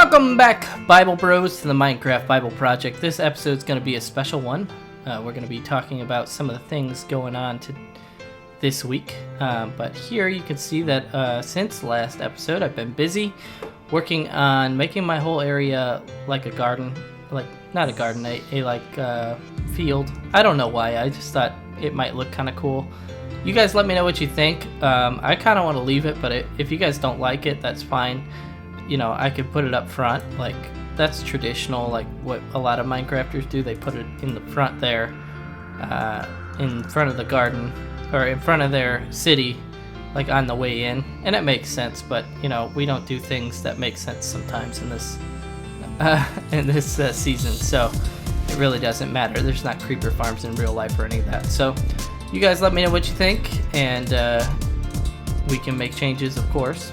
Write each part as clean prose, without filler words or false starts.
Welcome back, Bible Bros, to the Minecraft Bible Project. This episode is going to be a special one. We're going to be talking about some of the things going on this week. But here you can see that since last episode, I've been busy working on making my whole area like a garden. Like, not a garden, a field. I don't know why, I just thought it might look kind of cool. You guys let me know what you think. I kind of want to leave it, but if you guys don't like it, that's fine. You know, I could put it up front, like that's traditional, like what a lot of Minecrafters do. They put it in the front there, in front of the garden, or in front of their city, like on the way in, and it makes sense. But you know, we don't do things that make sense sometimes in this season, so it really doesn't matter. There's not creeper farms in real life or any of that. So you guys let me know what you think, and we can make changes, of course,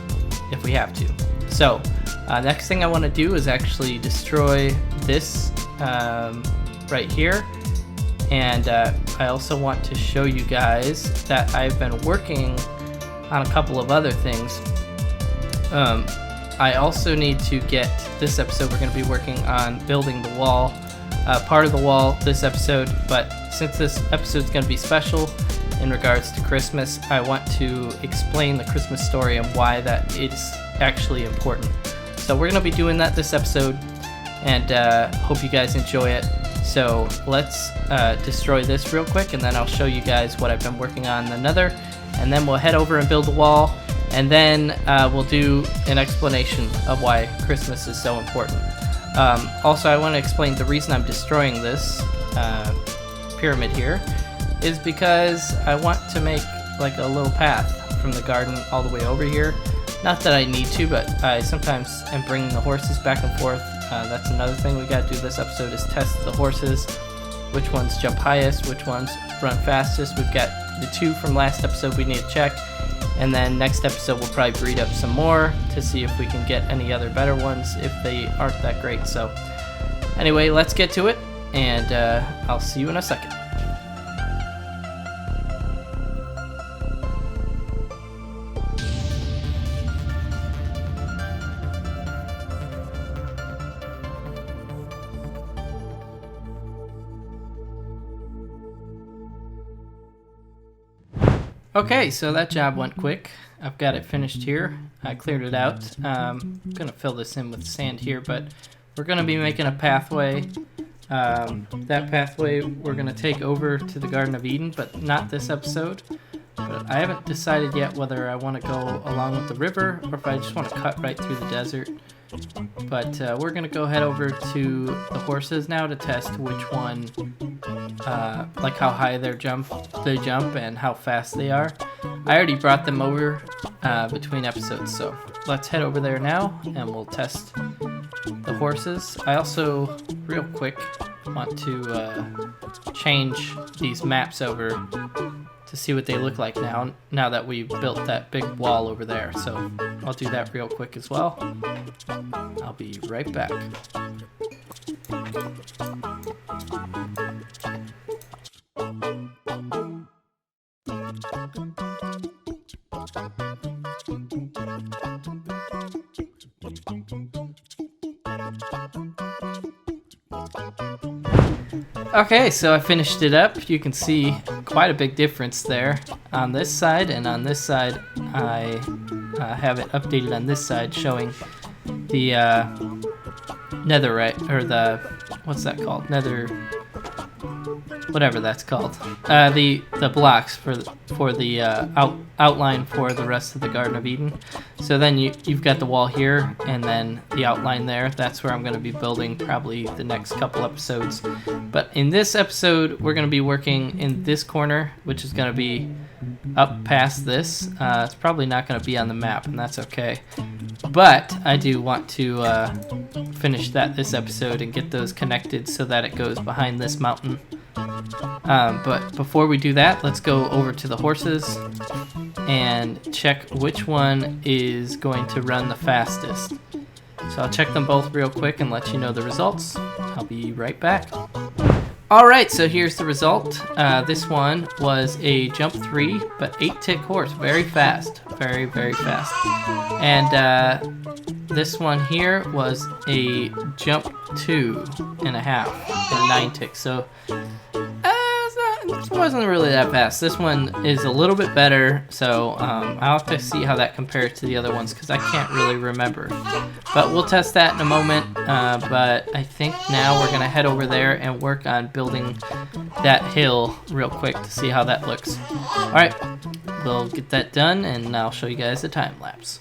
if we have to. So, next thing I want to do is actually destroy this right here. And I also want to show you guys that I've been working on a couple of other things. I also need to get, this episode we're going to be working on building the wall, part of the wall this episode. But since this episode is going to be special in regards to Christmas, I want to explain the Christmas story and why that is actually important. So we're going to be doing that this episode, and hope you guys enjoy it. So let's destroy this real quick, and then I'll show you guys what I've been working on another, and then we'll head over and build the wall, and then we'll do an explanation of why Christmas is so important. Also, I want to explain the reason I'm destroying this pyramid here is because I want to make like a little path from the garden all the way over here. Not that I need to, but I sometimes am bringing the horses back and forth. That's another thing we got to do this episode, is test the horses. Which ones jump highest, which ones run fastest. We've got the two from last episode we need to check. And then next episode we'll probably breed up some more to see if we can get any other better ones if they aren't that great. So anyway, let's get to it, and I'll see you in a second. Okay, so that job went quick. I've got it finished here. I cleared it out. I'm going to fill this in with sand here, but we're going to be making a pathway. That pathway we're going to take over to the Garden of Eden, but not this episode. But I haven't decided yet whether I want to go along with the river or if I just want to cut right through the desert. But we're going to go head over to the horses now to test which one, like how high they jump and how fast they are. I already brought them over between episodes, so let's head over there now and we'll test the horses. I also, real quick, want to change these maps over to see what they look like now that we built that big wall over there. So I'll do that real quick as well. I'll be right back. Okay, so I finished it up. You can see quite a big difference there on this side, and on this side I have it updated on this side showing the netherite, or the, what's that called? Nether, whatever that's called. The blocks for the outline for the rest of the Garden of Eden. So then you've got the wall here, and then the outline there. That's where I'm going to be building probably the next couple episodes. But in this episode, we're going to be working in this corner, which is going to be up past this. It's probably not going to be on the map, and that's okay. But I do want to finish this episode and get those connected so that it goes behind this mountain. But before we do that, let's go over to the horses and check which one is going to run the fastest. So I'll check them both real quick and let you know the results. I'll be right back. Alright, so here's the result. This one was a jump 3, but 8-tick horse. Very fast. Very, very fast. And this one here was a jump 2.5 in 9 ticks. So it wasn't really that fast. This one is a little bit better, so I'll have to see how that compares to the other ones because I can't really remember. But we'll test that in a moment. But I think now we're going to head over there and work on building that hill real quick to see how that looks. Alright, we'll get that done and I'll show you guys the time lapse.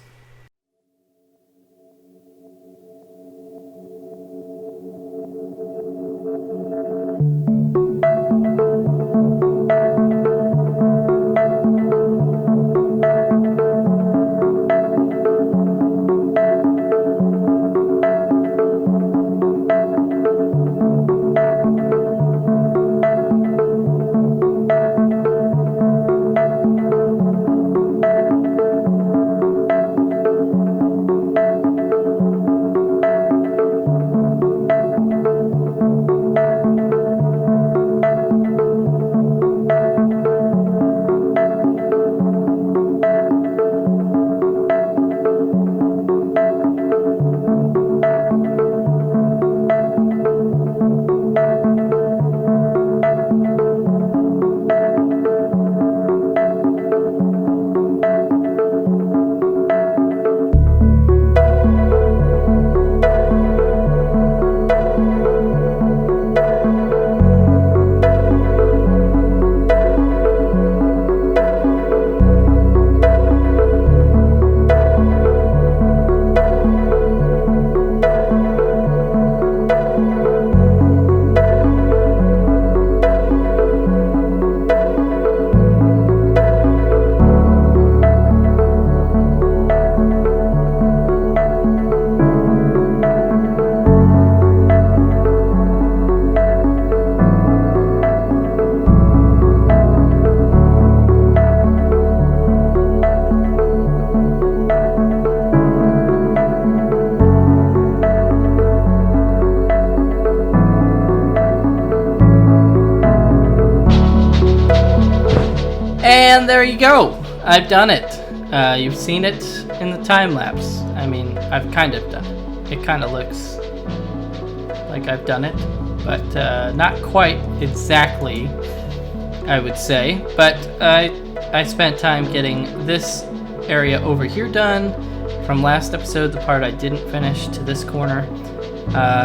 And there you go. I've done it. You've seen it in the time lapse. I mean, I've kind of done it. It kind of looks like I've done it, but not quite exactly, I would say. But I spent time getting this area over here done from last episode, the part I didn't finish, to this corner.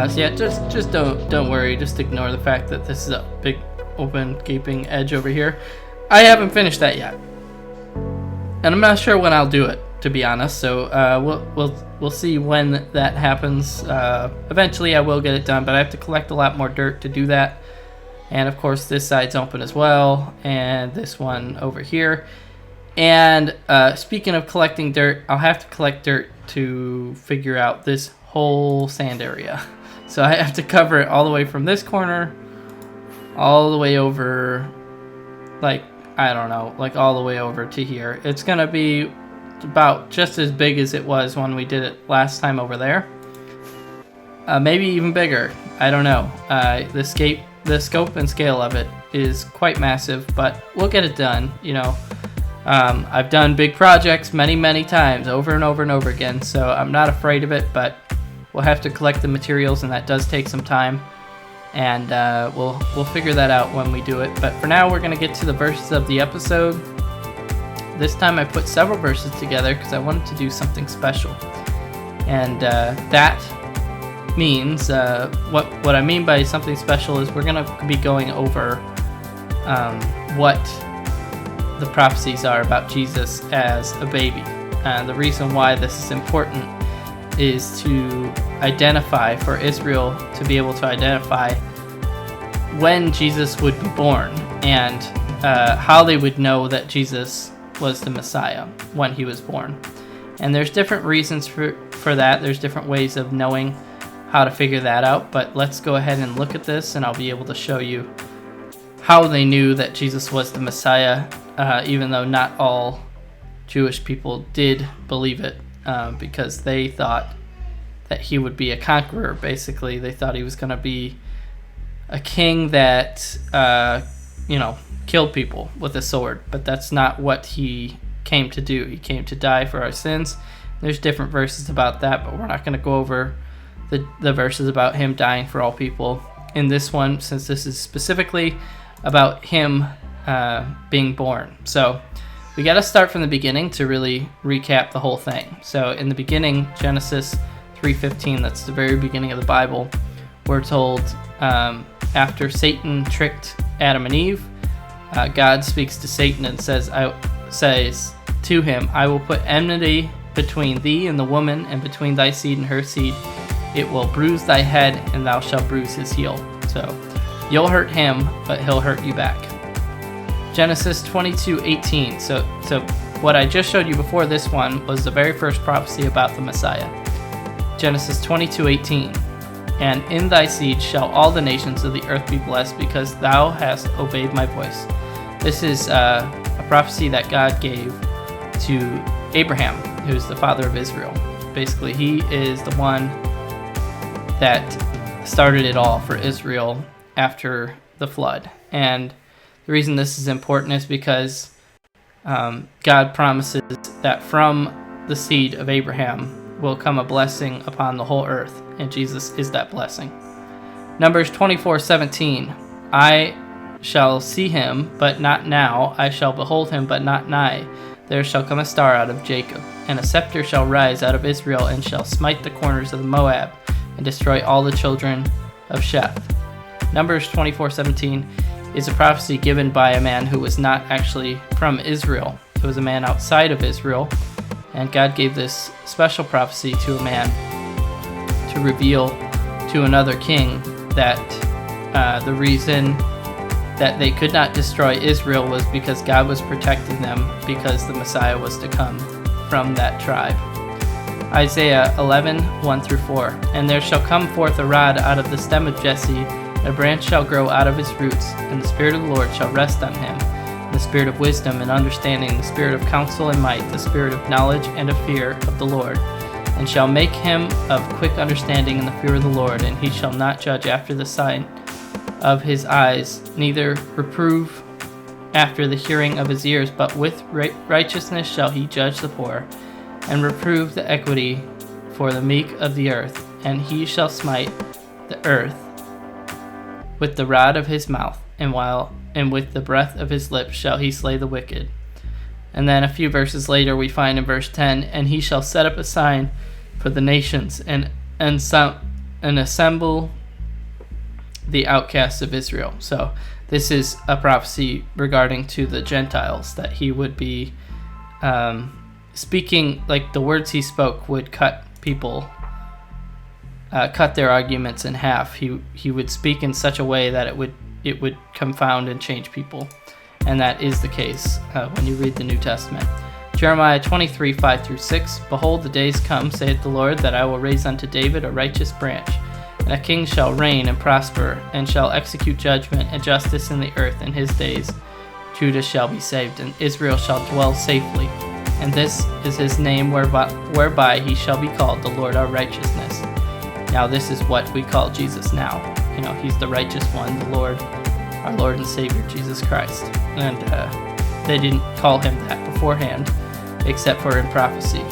So yeah, just don't worry. Just ignore the fact that this is a big open gaping edge over here. I haven't finished that yet, and I'm not sure when I'll do it, to be honest. So we'll see when that happens. Eventually, I will get it done, but I have to collect a lot more dirt to do that. And of course, this side's open as well, and this one over here. And speaking of collecting dirt, I'll have to collect dirt to figure out this whole sand area. So I have to cover it all the way from this corner, all the way over, like, I don't know, like all the way over to here. It's going to be about just as big as it was when we did it last time over there. Maybe even bigger. I don't know. The scope and scale of it is quite massive, but we'll get it done. You know, I've done big projects many times, over and over and over again, so I'm not afraid of it, but we'll have to collect the materials, and that does take some time. And we'll figure that out when we do it. But for now, we're going to get to the verses of the episode. This time I put several verses together because I wanted to do something special. And that means, what I mean by something special is we're going to be going over what the prophecies are about Jesus as a baby. The reason why this is important is to identify, for Israel to be able to identify when Jesus would be born, and how they would know that Jesus was the Messiah when he was born. And there's different reasons for that. There's different ways of knowing how to figure that out, but let's go ahead and look at this, and I'll be able to show you how they knew that Jesus was the Messiah, even though not all Jewish people did believe it, because they thought that he would be a conqueror. Basically, they thought he was going to be a king that, killed people with a sword. But that's not what he came to do. He came to die for our sins. There's different verses about that, but we're not going to go over the verses about him dying for all people in this one, since this is specifically about him being born. So we got to start from the beginning to really recap the whole thing. So in the beginning, Genesis 3:15, that's the very beginning of the Bible, we're told after Satan tricked Adam and Eve, God speaks to Satan and says to him, I will put enmity between thee and the woman, and between thy seed and her seed. It will bruise thy head, and thou shalt bruise his heel. So you'll hurt him, but he'll hurt you back. Genesis 22:18. So what I just showed you before this one was the very first prophecy about the Messiah. Genesis 22:18. And in thy seed shall all the nations of the earth be blessed, because thou hast obeyed my voice. This is a prophecy that God gave to Abraham, who's the father of Israel. Basically, he is the one that started it all for Israel after the flood. And the reason this is important is because God promises that from the seed of Abraham will come a blessing upon the whole earth, and Jesus is that blessing. Numbers 24:17. I shall see him, but not now. I shall behold him, but not nigh. There shall come a star out of Jacob, and a scepter shall rise out of Israel, and shall smite the corners of Moab, and destroy all the children of Sheth. Numbers 24:17 is a prophecy given by a man who was not actually from Israel. It was a man outside of Israel, and God gave this special prophecy to a man to reveal to another king that the reason that they could not destroy Israel was because God was protecting them, because the Messiah was to come from that tribe. Isaiah 11:1-4. And there shall come forth a rod out of the stem of Jesse, and a branch shall grow out of his roots, and the Spirit of the Lord shall rest on him, the Spirit of wisdom and understanding, the Spirit of counsel and might, the Spirit of knowledge and of fear of the Lord, and shall make him of quick understanding in the fear of the Lord, and he shall not judge after the sight of his eyes, neither reprove after the hearing of his ears, but with righteousness shall he judge the poor, and reprove the equity for the meek of the earth, and he shall smite the earth with the rod of his mouth, and with the breath of his lips shall he slay the wicked. And then a few verses later we find in verse 10, and he shall set up a sign for the nations, and assemble the outcasts of Israel. So this is a prophecy regarding to the Gentiles, that he would be speaking, like the words he spoke would cut people, cut their arguments in half. He would speak in such a way that it would confound and change people, and that is the case when you read the New Testament. Jeremiah 23:5-6. Behold, the days come, saith the Lord, that I will raise unto David a righteous branch, and a king shall reign and prosper, and shall execute judgment and justice in the earth in his days. Judah shall be saved, and Israel shall dwell safely. And this is his name whereby he shall be called the Lord our righteousness. Now this is what we call Jesus now. He's the righteous one, the Lord, our Lord and Savior, Jesus Christ. And they didn't call him that beforehand, except for in prophecy.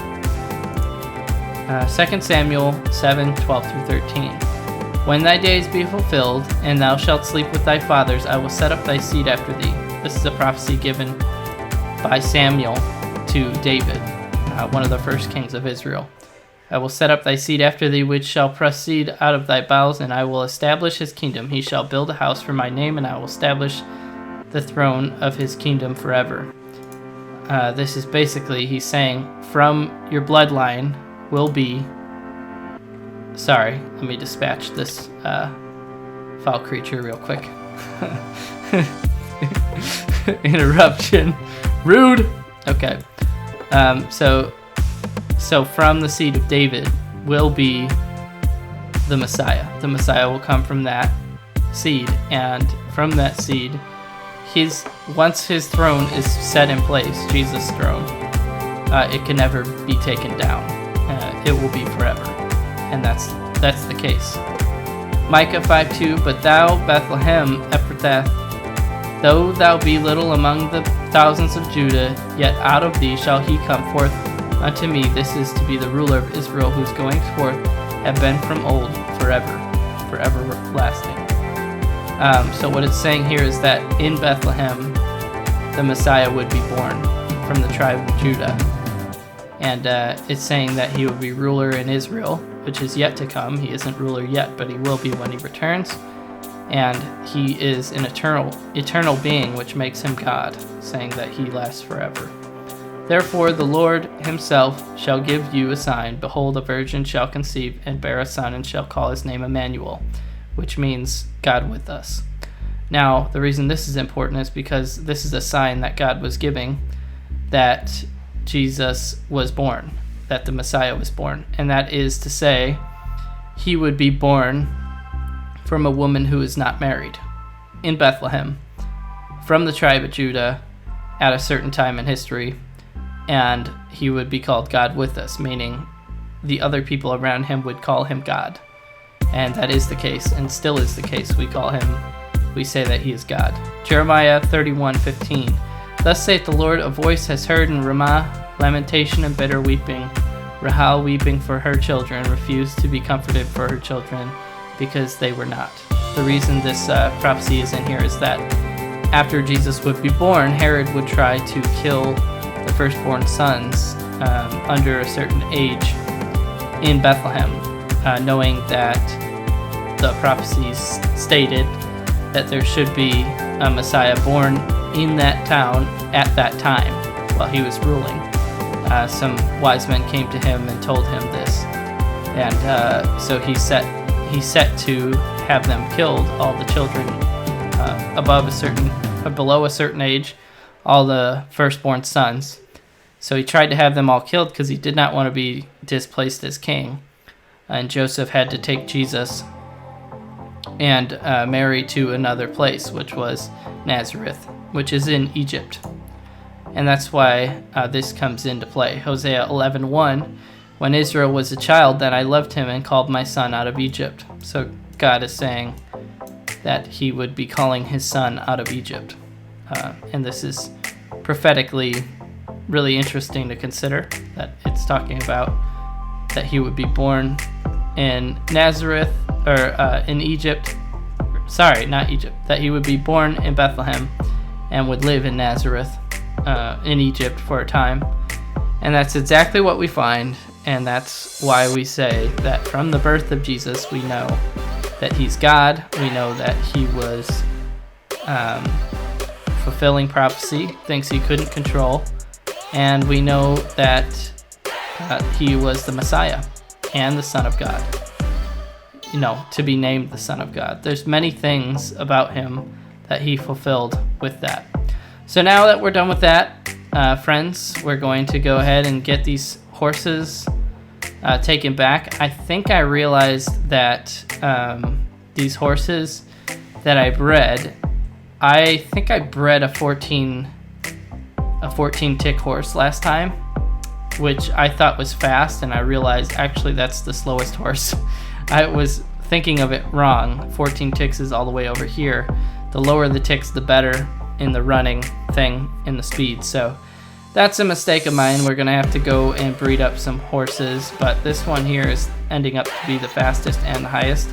2 Samuel 7:12-13. When thy days be fulfilled, and thou shalt sleep with thy fathers, I will set up thy seed after thee. This is a prophecy given by Samuel to David, one of the first kings of Israel. I will set up thy seed after thee, which shall proceed out of thy bowels, and I will establish his kingdom. He shall build a house for my name, and I will establish the throne of his kingdom forever. This is basically, he's saying, from your bloodline will be... Sorry, let me dispatch this foul creature real quick. Interruption. Rude! Okay. So from the seed of David will be the Messiah. The Messiah will come from that seed, and from that seed, once his throne is set in place, Jesus' throne, it can never be taken down. It will be forever, and that's the case. Micah 5:2. But thou, Bethlehem Ephrathah, though thou be little among the thousands of Judah, yet out of thee shall he come forth unto me this is to be the ruler of Israel, whose goings forth have been from old, forever, everlasting. So what it's saying here is that in Bethlehem, the Messiah would be born from the tribe of Judah. And it's saying that he would be ruler in Israel, which is yet to come. He isn't ruler yet, but he will be when he returns. And he is an eternal being, which makes him God, saying that he lasts forever. Therefore the Lord himself shall give you a sign. Behold, a virgin shall conceive and bear a son, and shall call his name Emmanuel, which means God with us. Now, the reason this is important is because this is a sign that God was giving that Jesus was born, that the Messiah was born. And that is to say, he would be born from a woman who is not married in Bethlehem, from the tribe of Judah at a certain time in history, and he would be called God with us, meaning the other people around him would call him God. And that is the case, and still is the case. We say that he is God. Jeremiah 31:15. Thus saith the Lord, a voice has heard in Ramah, lamentation and bitter weeping, Rahel weeping for her children, refused to be comforted for her children, because they were not. The reason this prophecy is in here is that after Jesus would be born, Herod would try to kill the firstborn sons under a certain age in Bethlehem, knowing that the prophecies stated that there should be a Messiah born in that town at that time while he was ruling. Some wise men came to him and told him this, and so he set to have them killed, all the children below a certain age, all the firstborn sons. So he tried to have them all killed because he did not want to be displaced as king. And Joseph had to take Jesus and marry to another place, which was Nazareth, which is in Egypt. And that's why this comes into play. Hosea 11:1, when Israel was a child, then I loved him and called my son out of Egypt. So God is saying that he would be calling his son out of Egypt. And this is prophetically really interesting to consider, that it's talking about that he would be born in Nazareth, or in Egypt. Sorry, not Egypt. That he would be born in Bethlehem and would live in Nazareth, in Egypt for a time. And that's exactly what we find, and that's why we say that from the birth of Jesus, we know that he's God. We know that he was fulfilling prophecy, things he couldn't control, and we know that he was the Messiah and the Son of God. To be named the Son of God. There's many things about him that he fulfilled with that. So now that we're done with that, friends, we're going to go ahead and get these horses taken back. I think I realized that these horses that I bred, I think I bred a 14 tick horse last time, which I thought was fast, and I realized actually that's the slowest horse. I was thinking of it wrong. 14 ticks is all the way over here. The lower the ticks, the better in the running thing, in the speed. So that's a mistake of mine. We're going to have to go and breed up some horses, but this one here is ending up to be the fastest and the highest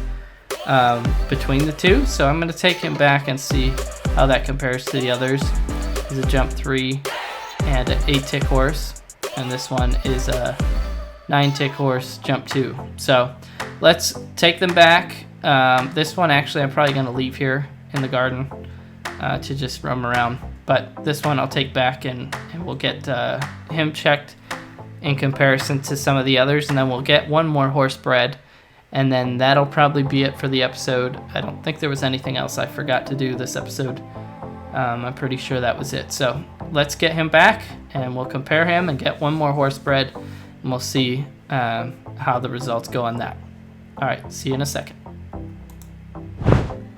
between the two. So I'm going to take him back and see how that compares to the others. He's a jump 3 and an 8 tick horse, and this one is a 9 tick horse, jump 2. So let's take them back. This one actually I'm probably going to leave here in the garden to just roam around, but this one I'll take back and we'll get him checked in comparison to some of the others, and then we'll get one more horse bred, and then that'll probably be it for the episode. I don't think there was anything else I forgot to do this episode. I'm pretty sure that was it. So let's get him back and we'll compare him and get one more horse bred, and we'll see how the results go on that. All right, see you in a second.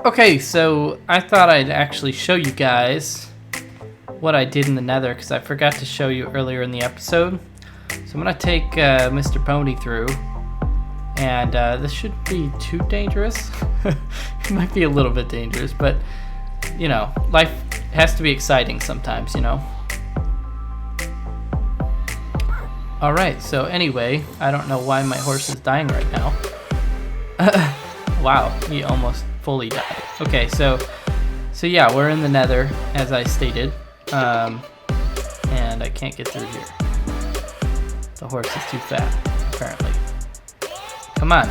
Okay, so I thought I'd actually show you guys what I did in the nether, because I forgot to show you earlier in the episode. So I'm going to take Mr. Pony through, and this shouldn't be too dangerous. It might be a little bit dangerous, but, life has to be exciting sometimes, Alright, so anyway, I don't know why my horse is dying right now. Wow, he almost fully died. Okay, so yeah, we're in the nether, as I stated. And I can't get through here. The horse is too fat, apparently. Come on.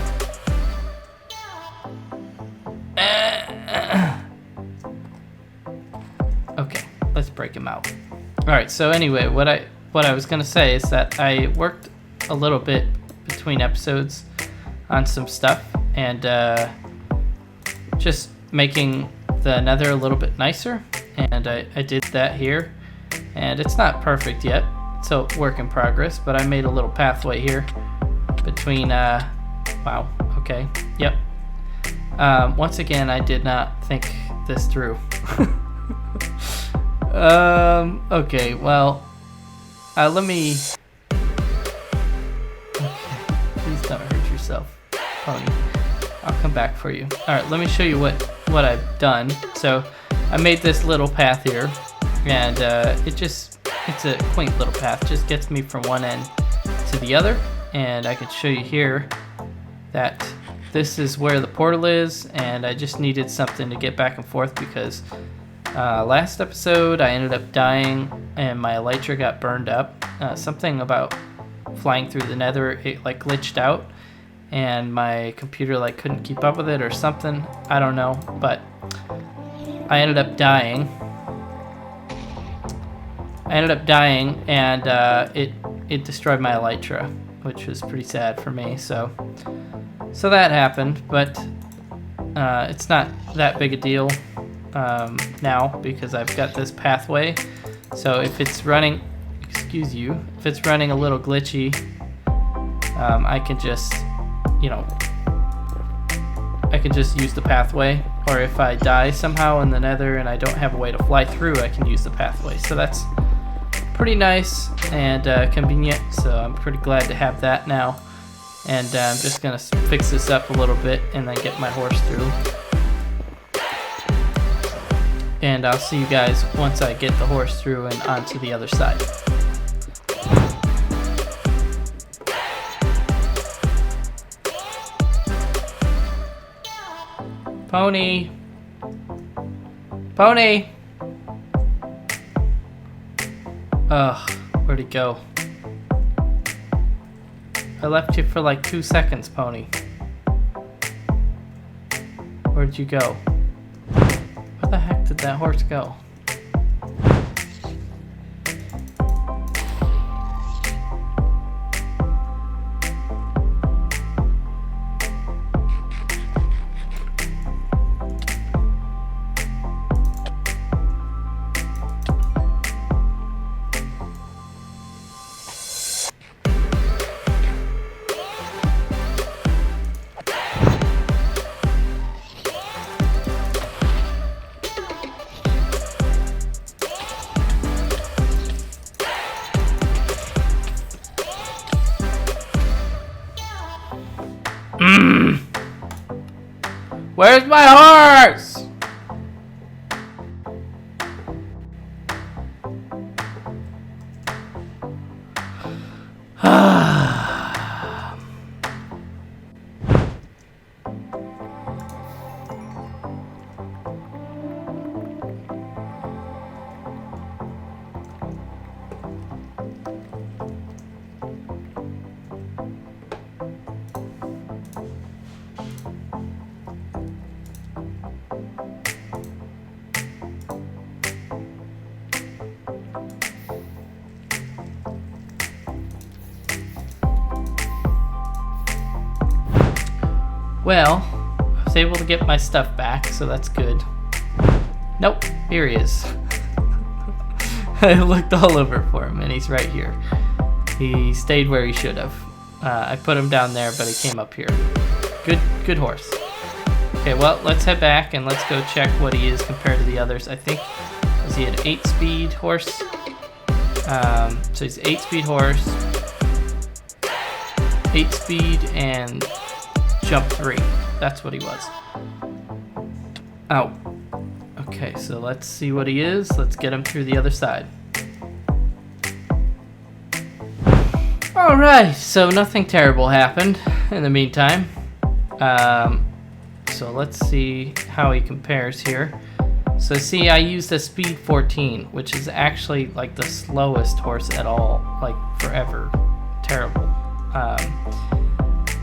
Okay, let's break him out. Alright, so anyway, what I was gonna say is that I worked a little bit between episodes on some stuff and just making the nether a little bit nicer, and I did that here, and it's not perfect yet. It's a work in progress, but I made a little pathway here between wow, okay, yep. Once again, I did not think this through. Okay, well, let me... Okay, please don't hurt yourself, Pony. I'll come back for you. Alright, let me show you what I've done. So, I made this little path here, and it's a quaint little path. Just gets me from one end to the other, and I can show you here that this is where the portal is, and I just needed something to get back and forth because last episode I ended up dying and my elytra got burned up. Something about flying through the nether, it like glitched out and my computer like couldn't keep up with it or something. I don't know, but I ended up dying. And it destroyed my elytra, which was pretty sad for me. So that happened, but it's not that big a deal now because I've got this pathway. So if it's running, excuse you, if it's running a little glitchy, I can just, I can just use the pathway. Or if I die somehow in the nether and I don't have a way to fly through, I can use the pathway. So that's pretty nice and convenient. So I'm pretty glad to have that now. And I'm just gonna fix this up a little bit and then get my horse through. And I'll see you guys once I get the horse through and onto the other side. Pony! Pony! Ugh, where'd he go? I left you for like 2 seconds, Pony. Where'd you go? Where the heck did that horse go? Where's my horse? Well, I was able to get my stuff back, so that's good. Nope, here he is. I looked all over for him, and he's right here. He stayed where he should have. I put him down there, but he came up here. Good horse. Okay, well, let's head back and let's go check what he is compared to the others. I think, is he an 8-speed horse? So he's an 8-speed horse, 8-speed, and jump 3. That's what he was. Oh. Okay, so let's see what he is. Let's get him through the other side. Alright, so nothing terrible happened in the meantime. So let's see how he compares here. So see, I used a speed 14, which is actually like the slowest horse at all, like forever. Terrible.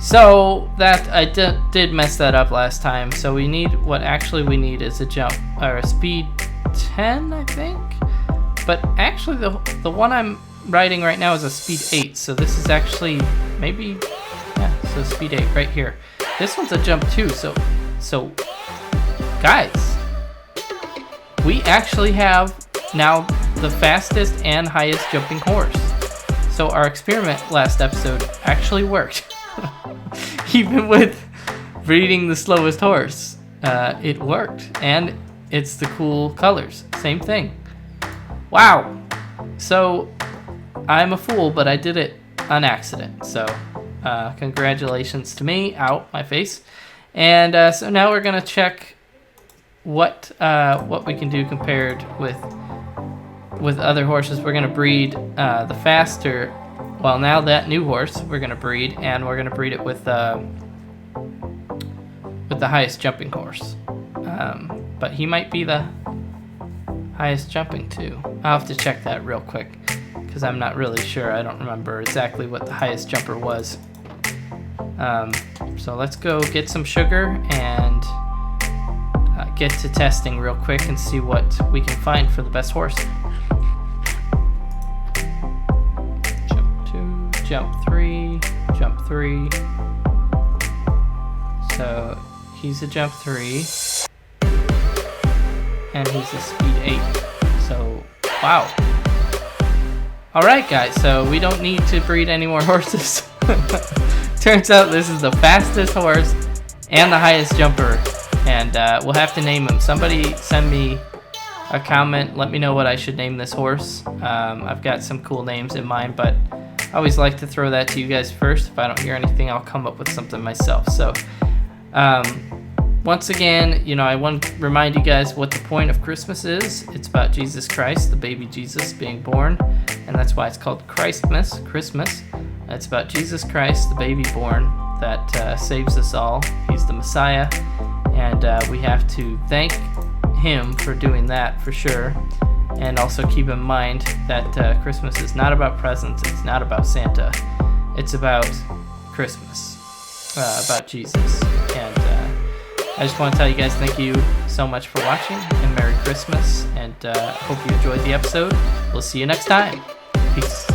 So that I did mess that up last time. So we need, what actually we need is a jump, or a speed 10, I think. But actually the one I'm riding right now is a speed 8. So this is actually maybe, yeah, so speed 8 right here. This one's a jump 2. So guys, we actually have now the fastest and highest jumping horse. So our experiment last episode actually worked. Even with breeding the slowest horse, it worked. And it's the cool colors. Same thing. Wow. So I'm a fool, but I did it on accident. So congratulations to me. Out my face. And so now we're going to check what we can do compared with other horses. We're going to breed the faster. Well, now that new horse we're going to breed, and we're going to breed it with the highest jumping horse. But he might be the highest jumping too. I'll have to check that real quick because I'm not really sure. I don't remember exactly what the highest jumper was. So let's go get some sugar and get to testing real quick and see what we can find for the best horse. Jump 3, jump 3. So he's a jump 3, and he's a speed 8. So wow. All right, guys. So we don't need to breed any more horses. Turns out this is the fastest horse and the highest jumper, and we'll have to name him. Somebody send me a comment. Let me know what I should name this horse. I've got some cool names in mind, but I always like to throw that to you guys first. If I don't hear anything, I'll come up with something myself. So once again, I want to remind you guys what the point of Christmas is. It's about Jesus Christ, the baby Jesus being born, and that's why it's called Christmas. It's about Jesus Christ, the baby born that saves us all. He's the Messiah, and we have to thank him for doing that for sure. And also keep in mind that Christmas is not about presents. It's not about Santa. It's about Christmas, about Jesus. And I just want to tell you guys thank you so much for watching, and Merry Christmas. And hope you enjoyed the episode. We'll see you next time. Peace.